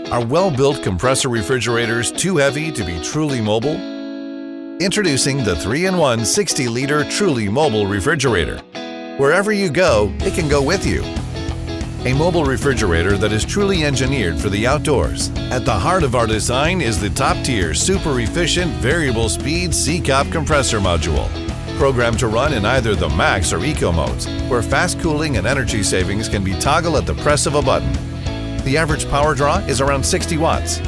Are well-built compressor refrigerators too heavy to be truly mobile? Introducing the 3-in-1 60-liter truly mobile refrigerator. Wherever you go, it can go with you. A mobile refrigerator that is truly engineered for the outdoors. At the heart of our design is the top-tier, super efficient, variable speed C-cup compressor module. Programmed to run in either the Max or Eco modes, where fast cooling and energy savings can be toggled at the press of a button. The average power draw is around 60 watts.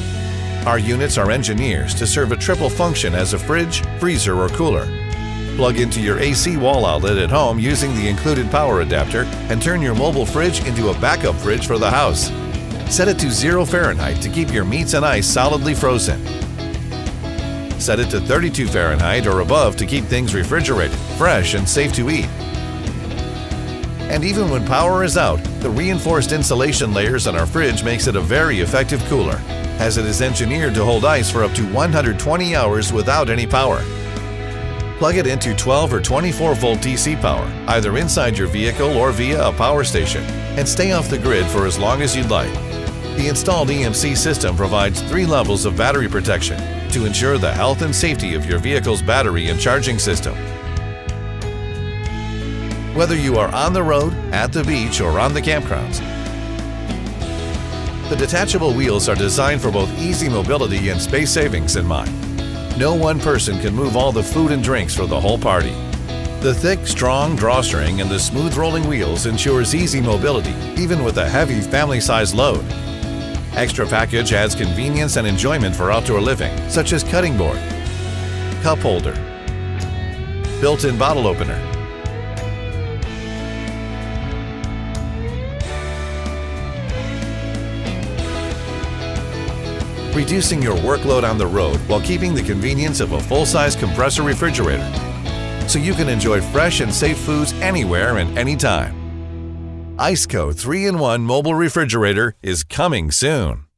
Our units are engineered to serve a triple function as a fridge, freezer, or cooler. Plug into your AC wall outlet at home using the included power adapter and turn your mobile fridge into a backup fridge for the house. Set it to 0 Fahrenheit to keep your meats and ice solidly frozen. Set it to 32 Fahrenheit or above to keep things refrigerated, fresh, and safe to eat. And even when power is out, the reinforced insulation layers on our fridge makes it a very effective cooler, as it is engineered to hold ice for up to 120 hours without any power. Plug it into 12 or 24-volt DC power, either inside your vehicle or via a power station, and stay off the grid for as long as you'd like. The installed EMC system provides 3 levels of battery protection to ensure the health and safety of your vehicle's battery and charging system. Whether you are on the road, at the beach, or on the campgrounds, the detachable wheels are designed for both easy mobility and space savings in mind. No one person can move all the food and drinks for the whole party. The thick, strong drawstring and the smooth rolling wheels ensures easy mobility, even with a heavy family-sized load. Extra package adds convenience and enjoyment for outdoor living, such as cutting board, cup holder, built-in bottle opener, reducing your workload on the road while keeping the convenience of a full-size compressor refrigerator, so you can enjoy fresh and safe foods anywhere and anytime. ICECO 3-in-1 mobile refrigerator is coming soon.